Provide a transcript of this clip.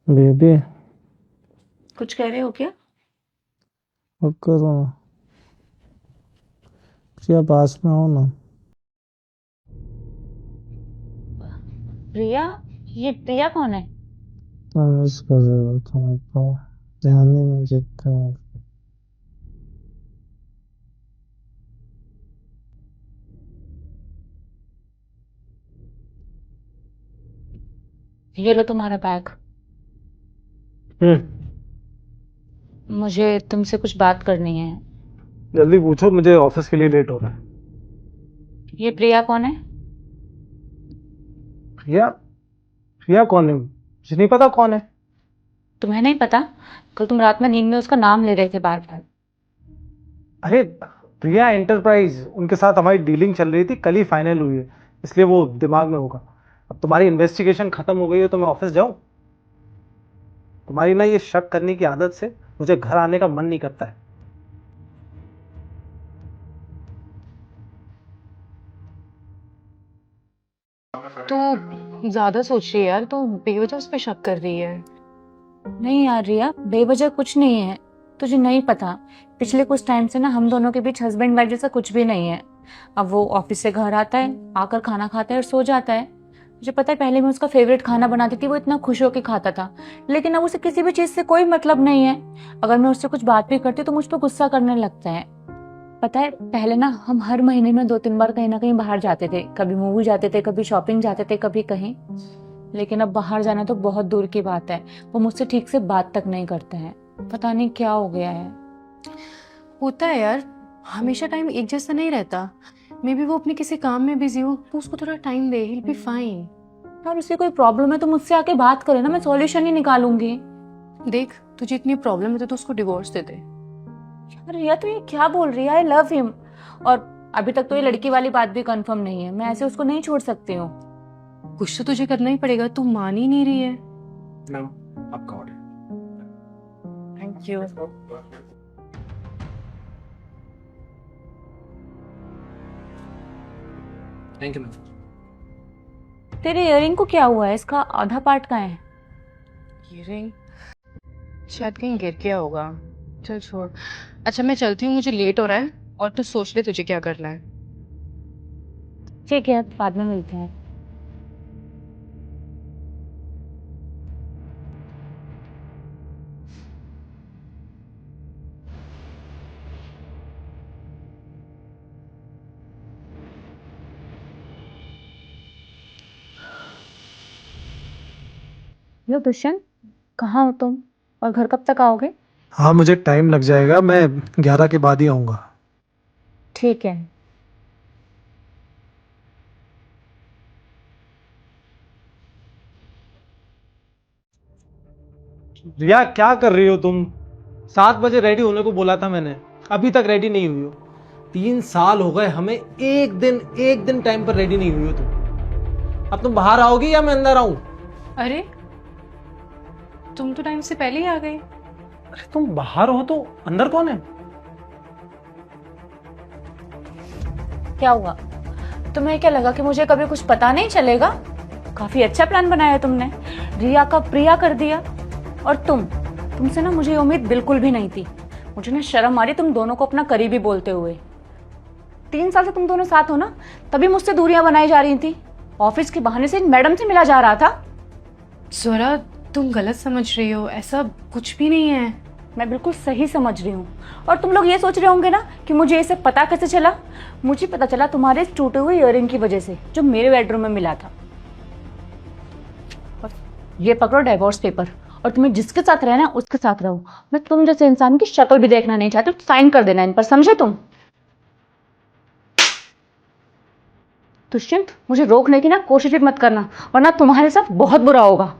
Baby कुछ कह रहे हो क्या? करो ना। प्रिया पास में हो ना। प्रिया? ये प्रिया कौन है? मैं मिस कर रहा था तुमको। ध्यान ही नहीं देता। ये लो तुम्हारा बैग। मुझे तुमसे कुछ बात करनी है। जल्दी पूछो, मुझे ऑफिस के लिए लेट हो रहा है। ये प्रिया कौन है? प्रिया? प्रिया कौन है? मुझे नहीं पता कौन है। तुम्हें नहीं पता? कल तुम रात में नींद में उसका नाम ले रहे थे बार बार। अरे, प्रिया एंटरप्राइज, उनके साथ हमारी डीलिंग चल रही थी, कल ही फाइनल हुई है, इसलिए वो दिमाग में होगा। अब तुम्हारी इन्वेस्टिगेशन खत्म हो गई है तो मैं ऑफिस जाऊं? तुम्हारी ना ये शक करने की आदत से मुझे घर आने का मन नहीं करता है। तू ज्यादा सोच रही है यार, तू बेवजह उस पे शक कर रही है। नहीं यार रिया, बेवजह कुछ नहीं है। तुझे नहीं पता, पिछले कुछ टाइम से ना हम दोनों के बीच हस्बैंड वाइफ जैसा कुछ भी नहीं है। अब वो ऑफिस से घर आता है, आकर खाना खाता है और सो जाता है। मुझे पता है, पहले मैं उसका फेवरेट खाना बनाती थी, वो इतना खुश होकर खाता था। लेकिन अब उसे किसी भी चीज से कोई मतलब नहीं है। अगर मैं उससे कुछ बात भी करती हूँ तो मुझ पर गुस्सा करने लगता है। पता है, पहले ना हम हर महीने में 2-3 बार कहीं ना कहीं बाहर जाते थे, कभी मूवी जाते थे, कभी शॉपिंग जाते थे, कभी कहीं। लेकिन अब बाहर जाना तो बहुत दूर की बात है। वो मुझसे ठीक से बात तक नहीं करते हैं। पता नहीं क्या हो गया है। होता है यार, हमेशा टाइम एक जैसा नहीं रहता। मे बी वो अपने किसी काम में बिजी हो, तो उसको थोड़ा time they, he be fine. यार उसे कोई प्रॉब्लम है तो मुझसे आके बात करे ना, मैं सॉल्यूशन ही निकालूंगी। देख, तुझे इतनी प्रॉब्लम है तो उसको डिवोर्स दे दे। यार रिया, तू ये क्या बोल रही है? I love him. और अभी तक तो ये लड़की वाली बात भी कंफर्म नहीं है। मैं ऐसे उसको नहीं छोड़ सकती हूँ। कुछ तो तुझे करना ही पड़ेगा, तू मान ही नहीं रही है। मैम, आपका order. Thank you. Thank you ma'am. तेरे इयररिंग को क्या हुआ है? इसका आधा पार्ट कहाँ है? ये रिंग शायद कहीं गिर गया होगा। चल छोड़। अच्छा मैं चलती हूँ, मुझे लेट हो रहा है। और तू सोच ले तुझे क्या करना है। ठीक है, बाद में मिलते हैं। यो दुष्यंत, कहाँ हो तुम? और घर कब तक आओगे? हाँ, मुझे टाइम लग जाएगा, मैं 11 के बाद ही आऊँगा। ठीक है। रिया, क्या कर रही हो तुम? 7 बजे रेडी होने को बोला था मैंने, अभी तक रेडी नहीं हुई हो। 3 साल हो गए हमें, एक दिन टाइम पर रेडी नहीं हुई हो तुम। अब तुम बाहर आओगी या मैं अंदर आऊं? अरे तुम तो टाइम से पहले ही आ गए। अरे तुम बाहर हो तो अंदर कौन है? क्या हुआ? तुम्हें क्या लगा कि मुझे कभी कुछ पता नहीं चलेगा? काफी अच्छा प्लान बनाया तुमने। रिया का प्रिया कर दिया। और तुमसे ना मुझे ये उम्मीद बिल्कुल भी नहीं थी। मुझे ना शर्म आ रही तुम दोनों को अपना करीबी बोलते हुए। 3 साल से तुम दोनों साथ हो ना, तभी मुझसे दूरियां बनाई जा रही थी। ऑफिस के बहाने से इन मैडम से मिला जा रहा था। स्वरा, तुम गलत समझ रही हो, ऐसा कुछ भी नहीं है। मैं बिल्कुल सही समझ रही हूँ। और तुम लोग ये सोच रहे होंगे ना कि मुझे ये सब पता कैसे चला। मुझे पता चला तुम्हारे इस टूटे हुए इयररिंग की वजह से, जो मेरे बेडरूम में मिला था। और ये पकड़ो डाइवोर्स पेपर, और तुम्हें जिसके साथ रहना है उसके साथ रहो। मैं तुम जैसे इंसान की शक्ल भी देखना नहीं चाहती। साइन कर देना इन पर, समझे तुम? दुष्यंत, मुझे रोकने की ना कोशिश भी मत करना, वरना तुम्हारे साथ बहुत बुरा होगा।